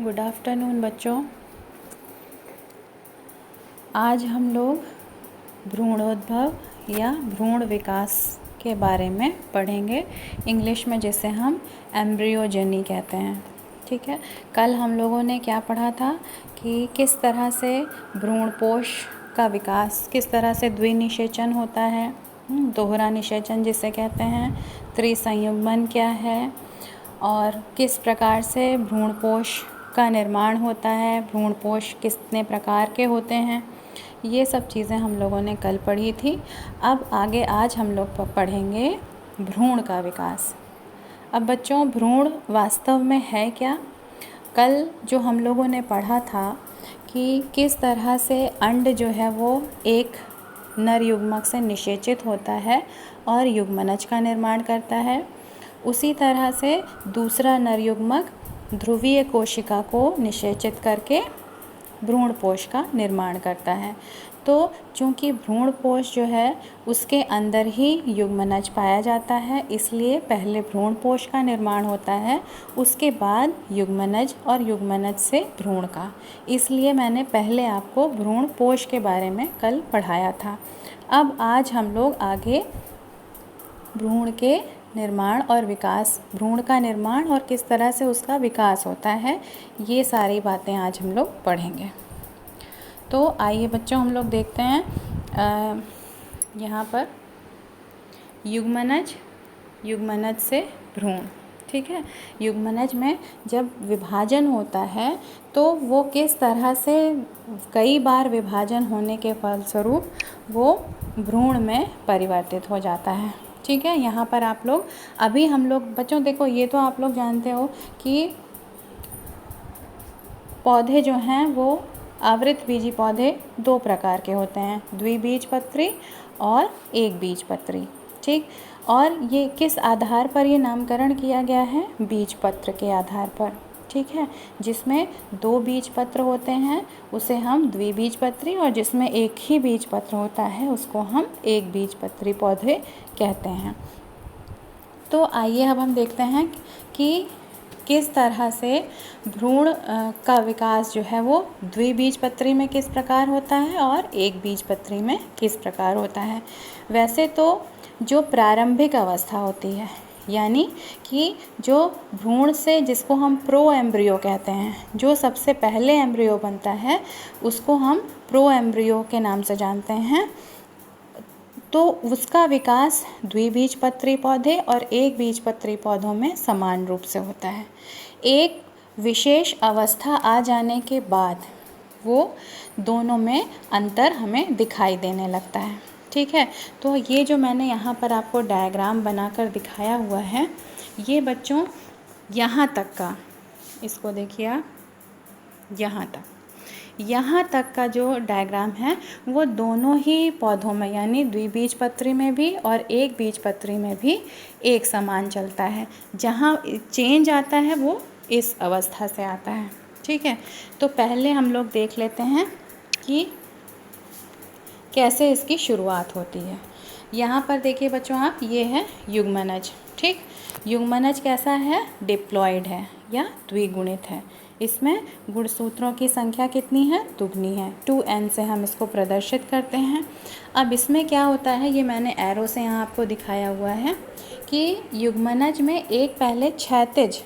Good afternoon बच्चों। आज हम लोग भ्रूणोद्भव या भ्रूण विकास के बारे में पढ़ेंगे। इंग्लिश में जिसे हम एम्ब्रियोजेनी कहते हैं। ठीक है, कल हम लोगों ने क्या पढ़ा था कि किस तरह से भ्रूणपोष का विकास, किस तरह से द्विनिषेचन होता है, दोहरा निषेचन जिसे कहते हैं, त्रिसंयुग्मन क्या है और किस प्रकार से भ्रूणपोष का निर्माण होता है, भ्रूणपोष कितने प्रकार के होते हैं, ये सब चीज़ें हम लोगों ने कल पढ़ी थी। अब आगे आज हम लोग पढ़ेंगे भ्रूण का विकास। अब बच्चों, भ्रूण वास्तव में है क्या? कल जो हम लोगों ने पढ़ा था कि किस तरह से अंड जो है वो एक नर युग्मक से निषेचित होता है और युग्मनज का निर्माण करता है, उसी तरह से दूसरा नर युग्मक ध्रुवीय कोशिका को निषेचित करके भ्रूणपोष का निर्माण करता है। तो चूँकि भ्रूणपोष जो है उसके अंदर ही युग्मनज पाया जाता है, इसलिए पहले भ्रूणपोष का निर्माण होता है, उसके बाद युग्मनज और युग्मनज से भ्रूण का। इसलिए मैंने पहले आपको भ्रूणपोष के बारे में कल पढ़ाया था। अब आज हम लोग आगे भ्रूण के निर्माण और विकास, भ्रूण का निर्माण और किस तरह से उसका विकास होता है, ये सारी बातें आज हम लोग पढ़ेंगे। तो आइए बच्चों, हम लोग देखते हैं यहाँ पर युग्मनज, युग्मनज से भ्रूण। ठीक है, युग्मनज में जब विभाजन होता है तो वो किस तरह से कई बार विभाजन होने के फलस्वरूप वो भ्रूण में परिवर्तित हो जाता है। ठीक है, यहाँ पर आप लोग अभी हम लोग बच्चों देखो, ये तो आप लोग जानते हो कि पौधे जो हैं वो आवृतबीजी पौधे दो प्रकार के होते हैं, द्विबीजपत्री और एक बीजपत्री। ठीक, और ये किस आधार पर ये नामकरण किया गया है? बीजपत्र के आधार पर। ठीक है, जिसमें दो बीजपत्र होते हैं उसे हम द्विबीजपत्री, और जिसमें एक ही बीजपत्र होता है उसको हम एक बीजपत्री पौधे कहते हैं। तो आइए अब हम देखते हैं कि किस तरह से भ्रूण का विकास जो है वो द्विबीजपत्री में किस प्रकार होता है और एक बीजपत्री में किस प्रकार होता है। वैसे तो जो प्रारंभिक अवस्था होती है, यानी कि जो भ्रूण से, जिसको हम प्रो एम्ब्रियो कहते हैं, जो सबसे पहले एम्ब्रियो बनता है उसको हम प्रो एम्ब्रियो के नाम से जानते हैं। तो उसका विकास द्विबीजपत्री पौधे और एक बीजपत्री पौधों में समान रूप से होता है। एक विशेष अवस्था आ जाने के बाद वो दोनों में अंतर हमें दिखाई देने लगता है। ठीक है, तो ये जो मैंने यहाँ पर आपको डायग्राम बनाकर दिखाया हुआ है, ये बच्चों यहाँ तक का, इसको देखिए आप, यहाँ तक का जो डायग्राम है वो दोनों ही पौधों में, यानी द्विबीजपत्री में भी और एक बीजपत्री में भी एक समान चलता है। जहाँ चेंज आता है वो इस अवस्था से आता है। ठीक है, तो पहले हम लोग देख लेते हैं कि कैसे इसकी शुरुआत होती है। यहाँ पर देखिए बच्चों आप, ये है युग्मनज। ठीक, युग्मनज कैसा है? डिप्लॉयड है या द्विगुणित है। इसमें गुणसूत्रों की संख्या कितनी है? दुगनी है। 2n से हम इसको प्रदर्शित करते हैं। अब इसमें क्या होता है, ये मैंने एरो से यहाँ आपको दिखाया हुआ है कि युग्मनज में एक पहले क्षैतिज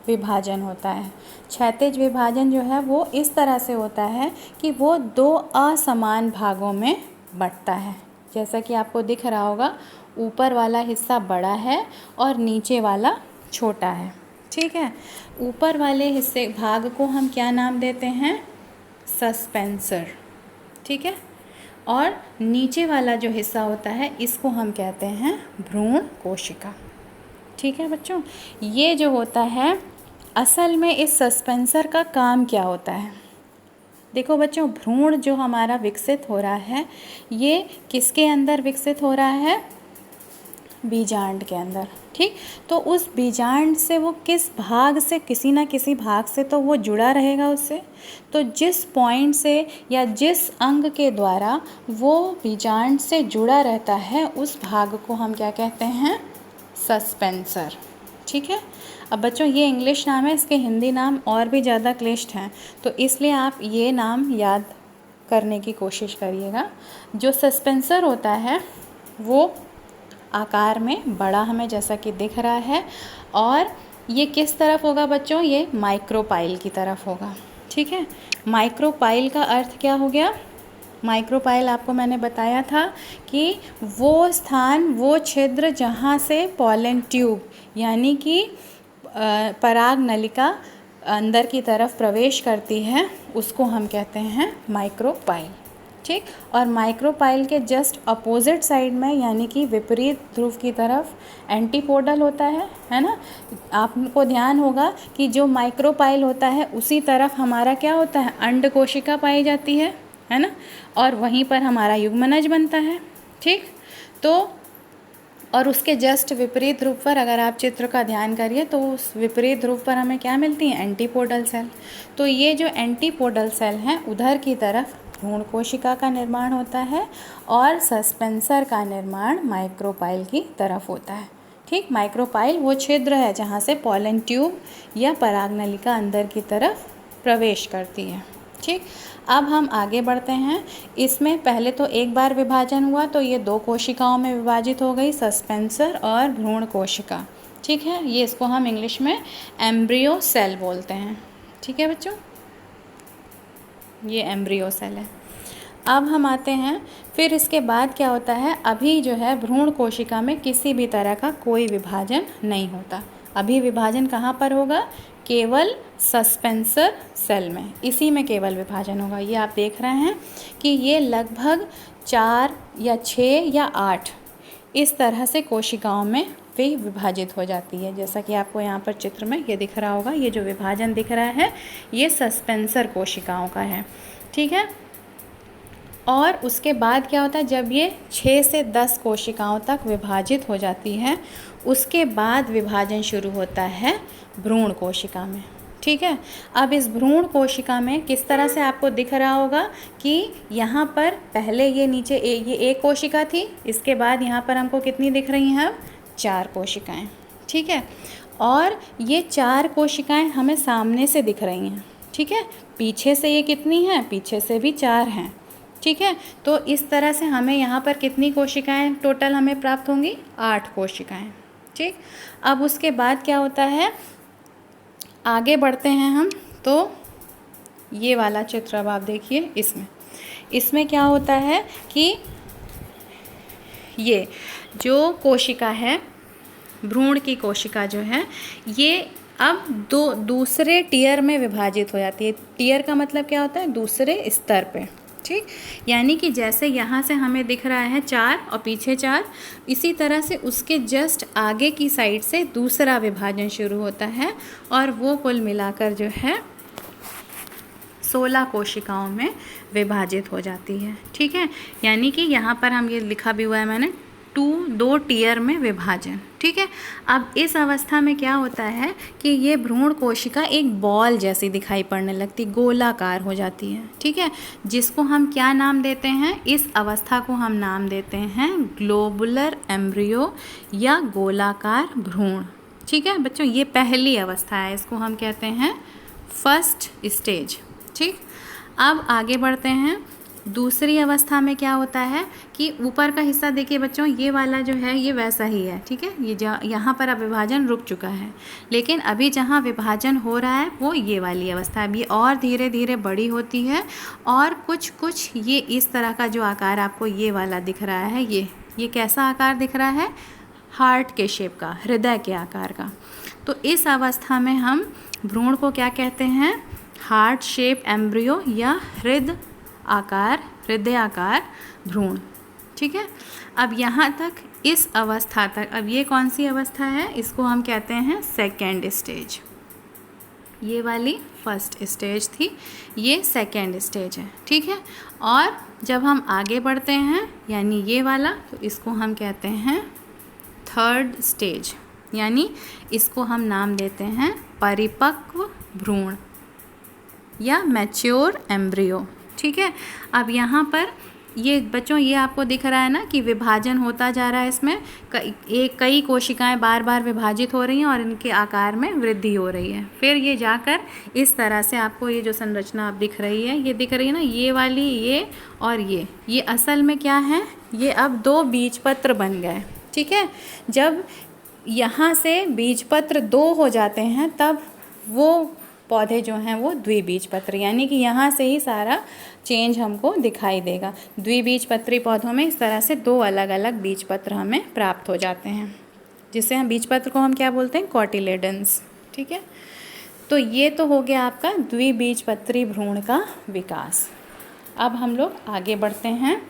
विभाजन होता है। क्षैतिज विभाजन जो है वो इस तरह से होता है कि वो दो असमान भागों में बंटता है। जैसा कि आपको दिख रहा होगा, ऊपर वाला हिस्सा बड़ा है और नीचे वाला छोटा है। ठीक है, ऊपर वाले हिस्से भाग को हम क्या नाम देते हैं? सस्पेंसर। ठीक है, और नीचे वाला जो हिस्सा होता है इसको हम कहते हैं भ्रूण कोशिका। ठीक है बच्चों, ये जो होता है असल में इस सस्पेंसर का काम क्या होता है? देखो बच्चों, भ्रूण जो हमारा विकसित हो रहा है ये किसके अंदर विकसित हो रहा है? बीजांड के अंदर। ठीक, तो उस बीजांड से वो किस भाग से, किसी ना किसी भाग से तो वो जुड़ा रहेगा उससे। तो जिस पॉइंट से या जिस अंग के द्वारा वो बीजांड से जुड़ा रहता है उस भाग को हम क्या कहते हैं? सस्पेंसर। ठीक है, अब बच्चों ये इंग्लिश नाम है, इसके हिंदी नाम और भी ज़्यादा क्लिष्ट हैं, तो इसलिए आप ये नाम याद करने की कोशिश करिएगा। जो सस्पेंसर होता है वो आकार में बड़ा हमें जैसा कि दिख रहा है, और ये किस तरफ होगा बच्चों, ये माइक्रोपाइल की तरफ होगा। ठीक है, माइक्रोपाइल का अर्थ क्या हो गया? माइक्रोपाइल आपको मैंने बताया था कि वो स्थान, वो छिद्र जहाँ से पॉलन ट्यूब यानी कि पराग नलिका अंदर की तरफ प्रवेश करती है, उसको हम कहते हैं माइक्रोपाइल। ठीक, और माइक्रोपाइल के जस्ट अपोजिट साइड में यानी कि विपरीत ध्रुव की तरफ एंटीपोडल होता है ना। आपको ध्यान होगा कि जो माइक्रोपाइल होता है उसी तरफ हमारा क्या होता है, अंड कोशिका पाई जाती है ना, और वहीं पर हमारा युग्मनज बनता है। ठीक, तो और उसके जस्ट विपरीत ध्रुव पर अगर आप चित्र का ध्यान करिए तो उस विपरीत ध्रुव पर हमें क्या मिलती हैं, एंटीपोडल सेल। तो ये जो एंटीपोडल सेल हैं उधर की तरफ भ्रूण कोशिका का निर्माण होता है और सस्पेंसर का निर्माण माइक्रोपाइल की तरफ होता है। ठीक, माइक्रोपाइल वो छिद्र है जहाँ से पॉलन ट्यूब या परागनलिका अंदर की तरफ प्रवेश करती है। ठीक, अब हम आगे बढ़ते हैं। इसमें पहले तो एक बार विभाजन हुआ तो ये 2 कोशिकाओं में विभाजित हो गई, सस्पेंसर और भ्रूण कोशिका। ठीक है, ये इसको हम इंग्लिश में एम्ब्रियो सेल बोलते हैं। ठीक है बच्चों, ये एम्ब्रियो सेल है। अब हम आते हैं, फिर इसके बाद क्या होता है, अभी जो है भ्रूण कोशिका में किसी भी तरह का कोई विभाजन नहीं होता। अभी विभाजन कहाँ पर होगा, केवल सस्पेंसर सेल में, इसी में केवल विभाजन होगा। ये आप देख रहे हैं कि ये लगभग 4 या 6 या 8 इस तरह से कोशिकाओं में वे विभाजित हो जाती है। जैसा कि आपको यहाँ पर चित्र में ये दिख रहा होगा, ये जो विभाजन दिख रहा है ये सस्पेंसर कोशिकाओं का है। ठीक है, और उसके बाद क्या होता है, जब ये 6 से 10 कोशिकाओं तक विभाजित हो जाती है उसके बाद विभाजन शुरू होता है भ्रूण कोशिका में। ठीक है, अब इस भ्रूण कोशिका में किस तरह से आपको दिख रहा होगा कि यहाँ पर पहले ये नीचे ये एक कोशिका थी, इसके बाद यहाँ पर हमको कितनी दिख रही हैं, अब 4 कोशिकाएं। ठीक है, और ये 4 कोशिकाएं हमें सामने से दिख रही हैं। ठीक है, पीछे से ये कितनी हैं, पीछे से भी 4 हैं। ठीक है, तो इस तरह से हमें यहाँ पर कितनी कोशिकाएं टोटल हमें प्राप्त होंगी, 8 कोशिकाएं। ठीक, अब उसके बाद क्या होता है, आगे बढ़ते हैं हम, तो ये वाला चित्र अब आप देखिए, इसमें क्या होता है कि ये जो कोशिका है, भ्रूण की कोशिका जो है, ये अब दूसरे टियर में विभाजित हो जाती है। टियर का मतलब क्या होता है, दूसरे स्तर पे। ठीक, यानी कि जैसे यहाँ से हमें दिख रहा है 4 और पीछे 4, इसी तरह से उसके जस्ट आगे की साइड से दूसरा विभाजन शुरू होता है और वो कुल मिलाकर जो है 16 कोशिकाओं में विभाजित हो जाती है। ठीक है, यानी कि यहाँ पर हम ये लिखा भी हुआ है मैंने, 2 टियर में विभाजन। ठीक है, अब इस अवस्था में क्या होता है कि ये भ्रूण कोशिका एक बॉल जैसी दिखाई पड़ने लगती, गोलाकार हो जाती है। ठीक है, जिसको हम क्या नाम देते हैं, इस अवस्था को हम नाम देते हैं ग्लोबुलर एम्ब्रियो या गोलाकार भ्रूण। ठीक है बच्चों, ये पहली अवस्था है, इसको हम कहते हैं फर्स्ट स्टेज। ठीक, अब आगे बढ़ते हैं। दूसरी अवस्था में क्या होता है कि ऊपर का हिस्सा देखिए बच्चों, ये वाला जो है ये वैसा ही है। ठीक है, ये यहाँ पर अब विभाजन रुक चुका है, लेकिन अभी जहाँ विभाजन हो रहा है वो ये वाली अवस्था है। ये और धीरे धीरे बड़ी होती है और कुछ ये इस तरह का जो आकार आपको ये वाला दिख रहा है, ये कैसा आकार दिख रहा है, हार्ट के शेप का, हृदय के आकार का। तो इस अवस्था में हम भ्रूण को क्या कहते हैं, हार्ट शेप एम्ब्रियो या हृदय आकार भ्रूण। ठीक है, अब यहाँ तक इस अवस्था तक, अब ये कौन सी अवस्था है, इसको हम कहते हैं सेकेंड स्टेज। ये वाली फर्स्ट स्टेज थी, ये सेकेंड स्टेज है। ठीक है, और जब हम आगे बढ़ते हैं यानी ये वाला, तो इसको हम कहते हैं थर्ड स्टेज, यानी इसको हम नाम देते हैं परिपक्व भ्रूण या मैच्योर एम्ब्रियो। ठीक है, अब यहाँ पर ये बच्चों ये आपको दिख रहा है ना कि विभाजन होता जा रहा है, इसमें कई कोशिकाएं बार बार विभाजित हो रही हैं और इनके आकार में वृद्धि हो रही है। फिर ये जाकर इस तरह से आपको ये जो संरचना आप दिख रही है, ये दिख रही है ना, ये वाली, ये और ये असल में क्या है, ये अब 2 बीजपत्र बन गए। ठीक है, जब यहाँ से बीजपत्र 2 हो जाते हैं तब वो पौधे जो हैं वो द्विबीजपत्री, यानी कि यहाँ से ही सारा चेंज हमको दिखाई देगा। द्विबीजपत्री पौधों में इस तरह से 2 अलग अलग बीजपत्र हमें प्राप्त हो जाते हैं, जिससे हम बीजपत्र को हम क्या बोलते हैं, कॉटिलेडन्स। ठीक है, तो ये तो हो गया आपका द्विबीजपत्री भ्रूण का विकास। अब हम लोग आगे बढ़ते हैं।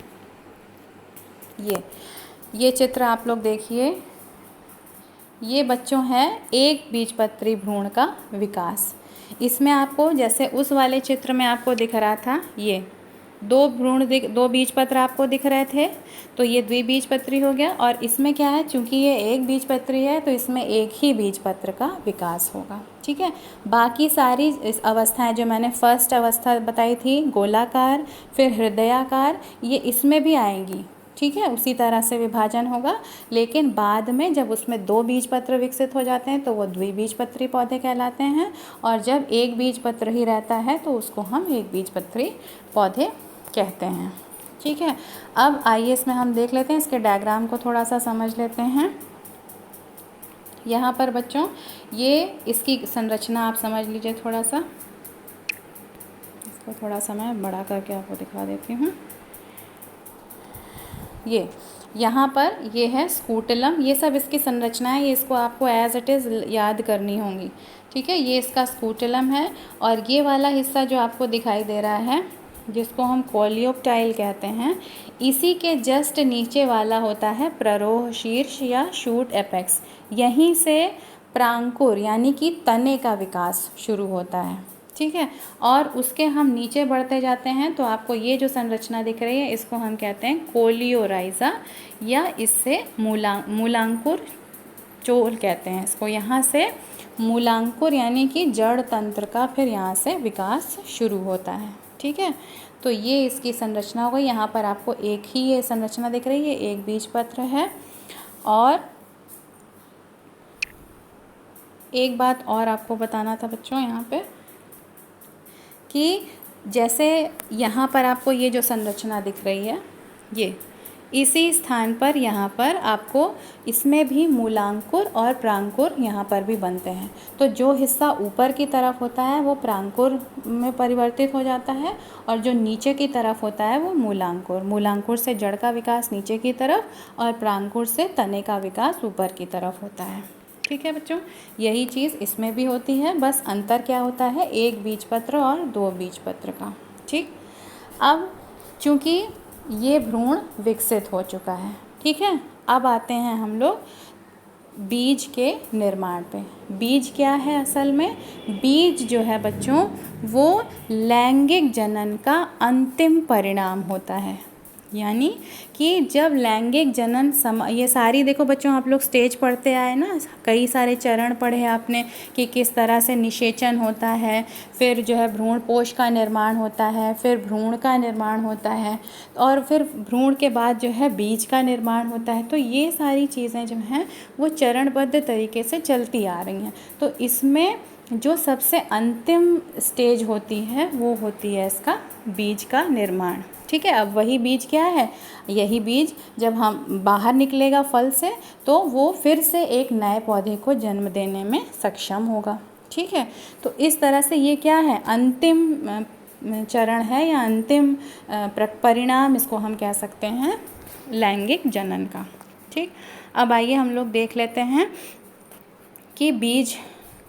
ये चित्र आप लोग देखिए, ये बच्चों है एक बीजपत्री भ्रूण का विकास। इसमें आपको जैसे उस वाले चित्र में आपको दिख रहा था, ये 2 बीजपत्र आपको दिख रहे थे, तो ये द्विबीजपत्री हो गया। और इसमें क्या है, चूंकि ये एक बीजपत्री है तो इसमें एक ही बीजपत्र का विकास होगा। ठीक है, बाकी सारी इस अवस्थाएं जो मैंने फर्स्ट अवस्था बताई थी, गोलाकार, फिर हृदयाकार, ये इसमें भी आएंगी। ठीक है, उसी तरह से विभाजन होगा, लेकिन बाद में जब उसमें 2 बीजपत्र विकसित हो जाते हैं तो वो द्विबीजपत्री पौधे कहलाते हैं, और जब एक बीजपत्र ही रहता है तो उसको हम एक बीजपत्री पौधे कहते हैं। ठीक है, अब आइए इसमें हम देख लेते हैं, इसके डायग्राम को थोड़ा सा समझ लेते हैं। यहाँ पर बच्चों ये इसकी संरचना आप समझ लीजिए थोड़ा सा, इसको थोड़ा सा मैं बड़ा करके आपको दिखा देती हूँ। ये यहाँ पर ये है स्कूटलम, ये सब इसकी संरचना है, ये इसको आपको एज इट इज़ याद करनी होंगी। ठीक है, ये इसका स्कूटलम है, और ये वाला हिस्सा जो आपको दिखाई दे रहा है जिसको हम कोलियोप्टाइल कहते हैं, इसी के जस्ट नीचे वाला होता है प्ररोह शीर्ष या शूट एपेक्स। यहीं से प्रांकुर यानी कि तने का विकास शुरू होता है। ठीक है, और उसके हम नीचे बढ़ते जाते हैं तो आपको ये जो संरचना दिख रही है इसको हम कहते हैं कोलियोराइजा, या इससे मूलांकुर चोल कहते हैं इसको। यहाँ से मूलांकुर यानी कि जड़ तंत्र का फिर यहाँ से विकास शुरू होता है। ठीक है, तो ये इसकी संरचना हो गई। यहाँ पर आपको एक ही ये संरचना दिख रही है, एक बीजपत्र है। और एक बात और आपको बताना था बच्चों यहाँ पे, कि जैसे यहाँ पर आपको ये जो संरचना दिख रही है, ये इसी स्थान पर यहाँ पर आपको इसमें भी मूलांकुर और प्रांकुर यहाँ पर भी बनते हैं। तो जो हिस्सा ऊपर की तरफ होता है वो प्रांकुर में परिवर्तित हो जाता है, और जो नीचे की तरफ होता है वो मूलांकुर। मूलांकुर से जड़ का विकास नीचे की तरफ और प्रांकुर से तने का विकास ऊपर की तरफ होता है। ठीक है बच्चों, यही चीज़ इसमें भी होती है, बस अंतर क्या होता है, एक बीजपत्र और 2 बीजपत्र का। ठीक, अब चूँकि ये भ्रूण विकसित हो चुका है, ठीक है, अब आते हैं हम लोग बीज के निर्माण पे। बीज क्या है असल में? बीज जो है बच्चों वो लैंगिक जनन का अंतिम परिणाम होता है। यानी कि जब लैंगिक जनन ये सारी देखो बच्चों आप लोग स्टेज पढ़ते आए ना, कई सारे चरण पढ़े आपने कि किस तरह से निषेचन होता है, फिर जो है भ्रूण पोष का निर्माण होता है, फिर भ्रूण का निर्माण होता है, और फिर भ्रूण के बाद जो है बीज का निर्माण होता है। तो ये सारी चीज़ें जो हैं वो चरणबद्ध तरीके से चलती आ रही हैं। तो इसमें जो सबसे अंतिम स्टेज होती है वो होती है इसका बीज का निर्माण। ठीक है, अब वही बीज क्या है, यही बीज जब हम बाहर निकलेगा फल से तो वो फिर से एक नए पौधे को जन्म देने में सक्षम होगा। ठीक है, तो इस तरह से ये क्या है, अंतिम चरण है या अंतिम परिणाम इसको हम कह सकते हैं लैंगिक जनन का। ठीक, अब आइए हम लोग देख लेते हैं कि बीज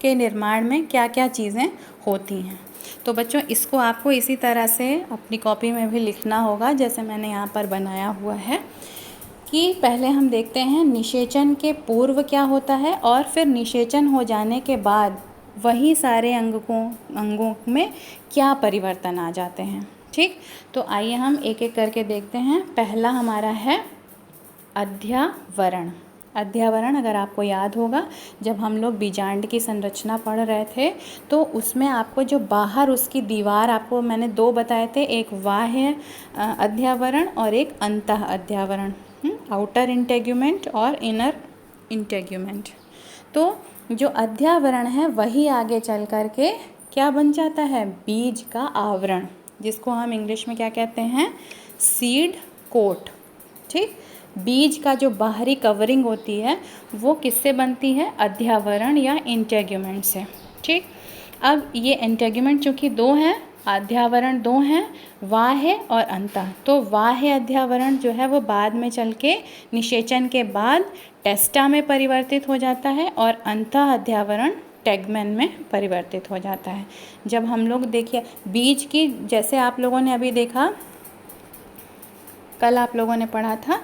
के निर्माण में क्या क्या चीज़ें होती हैं। तो बच्चों इसको आपको इसी तरह से अपनी कॉपी में भी लिखना होगा जैसे मैंने यहाँ पर बनाया हुआ है, कि पहले हम देखते हैं निषेचन के पूर्व क्या होता है और फिर निषेचन हो जाने के बाद वही सारे अंगों में क्या परिवर्तन आ जाते हैं। ठीक, तो आइए हम एक एक करके देखते हैं। पहला हमारा है अध्यावरण। अध्यावरण अगर आपको याद होगा, जब हम लोग बीजांड की संरचना पढ़ रहे थे तो उसमें आपको जो बाहर उसकी दीवार आपको मैंने 2 बताए थे, एक बाह्य अध्यावरण और एक अंतः अध्यावरण, आउटर इंटेग्यूमेंट और इनर इंटेग्यूमेंट। तो जो अध्यावरण है वही आगे चल कर के क्या बन जाता है, बीज का आवरण, जिसको हम इंग्लिश में क्या कहते हैं, सीड कोट। ठीक, बीज का जो बाहरी कवरिंग होती है वो किससे बनती है, अध्यावरण या इंटेग्यूमेंट से। ठीक, अब ये इंटेग्यूमेंट चूँकि 2 हैं, अध्यावरण 2 हैं, बाह्य और अंतः। तो बाह्य अध्यावरण जो है वो बाद में चल के निषेचन के बाद टेस्टा में परिवर्तित हो जाता है और अंतः अध्यावरण टेगमेन में परिवर्तित हो जाता है। जब हम लोग देखिए बीज की, जैसे आप लोगों ने अभी देखा, कल आप लोगों ने पढ़ा था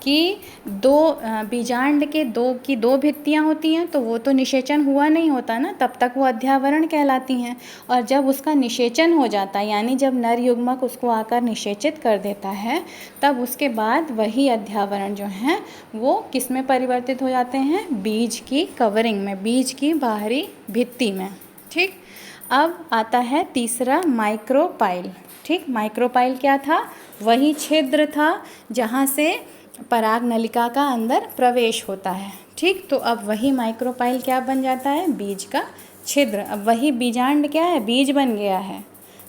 कि बीजांड के दो भित्तियाँ होती हैं, तो वो तो निषेचन हुआ नहीं होता ना, तब तक वो अध्यावरण कहलाती हैं। और जब उसका निषेचन हो जाता है, यानी जब नर युग्मक उसको आकर निषेचित कर देता है, तब उसके बाद वही अध्यावरण जो हैं वो किस में परिवर्तित हो जाते हैं, बीज की कवरिंग में, बीज की बाहरी भित्ति में। ठीक, अब आता है तीसरा, माइक्रोपाइल। ठीक, माइक्रोपाइल क्या था, वही छिद्र था जहाँ से पराग नलिका का अंदर प्रवेश होता है। ठीक, तो अब वही माइक्रोपाइल क्या बन जाता है, बीज का छिद्र। अब वही बीजांड क्या है, बीज बन गया है।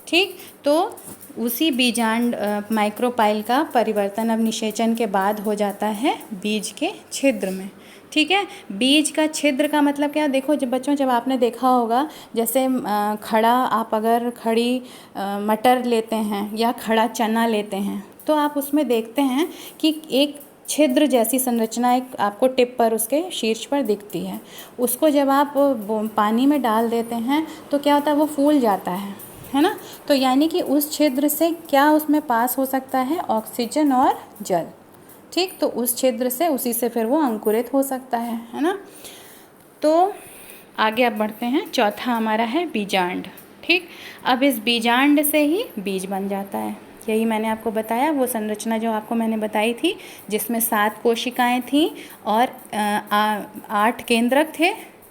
ठीक, तो उसी बीजांड माइक्रोपाइल का परिवर्तन अब निषेचन के बाद हो जाता है बीज के छिद्र में। ठीक है, बीज का छिद्र का मतलब क्या, देखो जब बच्चों, जब आपने देखा होगा, जैसे खड़ा, आप अगर खड़ी मटर लेते हैं या खड़ा चना लेते हैं, तो आप उसमें देखते हैं कि एक छिद्र जैसी संरचना एक आपको टिप पर, उसके शीर्ष पर दिखती है। उसको जब आप पानी में डाल देते हैं तो क्या होता है, वो फूल जाता है ना। तो यानी कि उस छिद्र से क्या उसमें पास हो सकता है, ऑक्सीजन और जल। ठीक, तो उस छिद्र से, उसी से फिर वो अंकुरित हो सकता है ना। तो आगे अब बढ़ते हैं, चौथा हमारा है बीजांड। ठीक, अब इस बीजांड से ही बीज बन जाता है। यही मैंने आपको बताया, वो संरचना जो आपको मैंने बताई थी, जिसमें 7 कोशिकाएं थीं और 8 केंद्रक थे,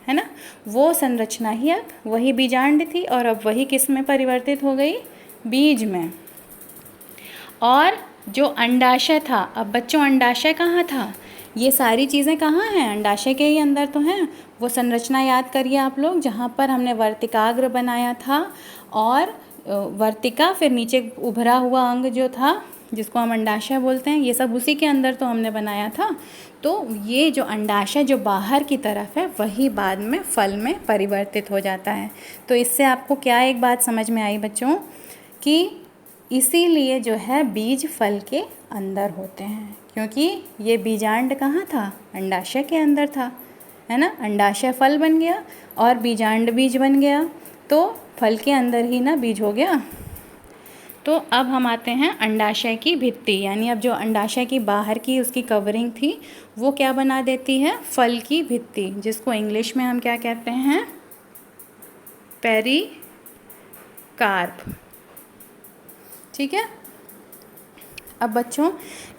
है ना, वो संरचना ही अब वही बीजांड थी। और अब वही किस में परिवर्तित हो गई, बीज में। और जो अंडाशय था, अब बच्चों अंडाशय कहाँ था, ये सारी चीज़ें कहाँ हैं, अंडाशय के ही अंदर तो हैं। वो संरचना याद करिए आप लोग, जहाँ पर हमने वर्तिकाग्र बनाया था और वर्तिका, फिर नीचे उभरा हुआ अंग जो था जिसको हम अंडाशय बोलते हैं, ये सब उसी के अंदर तो हमने बनाया था। तो ये जो अंडाशय जो बाहर की तरफ है, वही बाद में फल में परिवर्तित हो जाता है। तो इससे आपको क्या एक बात समझ में आई बच्चों, कि इसीलिए जो है बीज फल के अंदर होते हैं, क्योंकि ये बीजांड कहाँ था, अंडाशय के अंदर था, है ना। अंडाशय फल बन गया और बीजांड बीज बन गया, तो फल के अंदर ही ना बीज हो गया। तो अब हम आते हैं अंडाशय की भित्ति, यानी अब जो अंडाशय की बाहर की उसकी कवरिंग थी, वो क्या बना देती है, फल की भित्ति, जिसको इंग्लिश में हम क्या कहते हैं, पेरिकार्प। ठीक है, अब बच्चों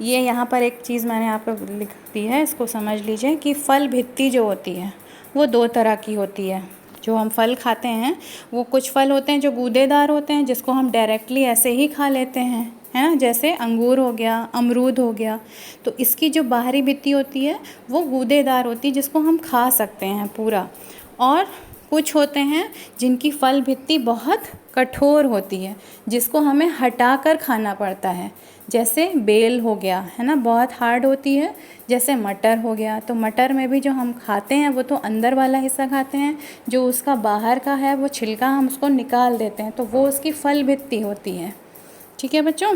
ये यहाँ पर एक चीज़ मैंने आपको लिख दी है, इसको समझ लीजिए कि फल भित्ति जो होती है वो 2 तरह की होती है। जो हम फल खाते हैं, वो कुछ फल होते हैं जो गूदेदार होते हैं, जिसको हम डायरेक्टली ऐसे ही खा लेते हैं, है ना, जैसे अंगूर हो गया, अमरूद हो गया। तो इसकी जो बाहरी भित्ति होती है वो गूदेदार होती है, जिसको हम खा सकते हैं पूरा। और कुछ होते हैं जिनकी फल भित्ति बहुत कठोर होती है, जिसको हमें हटा कर खाना पड़ता है, जैसे बेल हो गया, है ना, बहुत हार्ड होती है। जैसे मटर हो गया, तो मटर में भी जो हम खाते हैं वो तो अंदर वाला हिस्सा खाते हैं, जो उसका बाहर का है वो छिलका हम उसको निकाल देते हैं, तो वो उसकी फल भित्ति होती है। ठीक है बच्चों।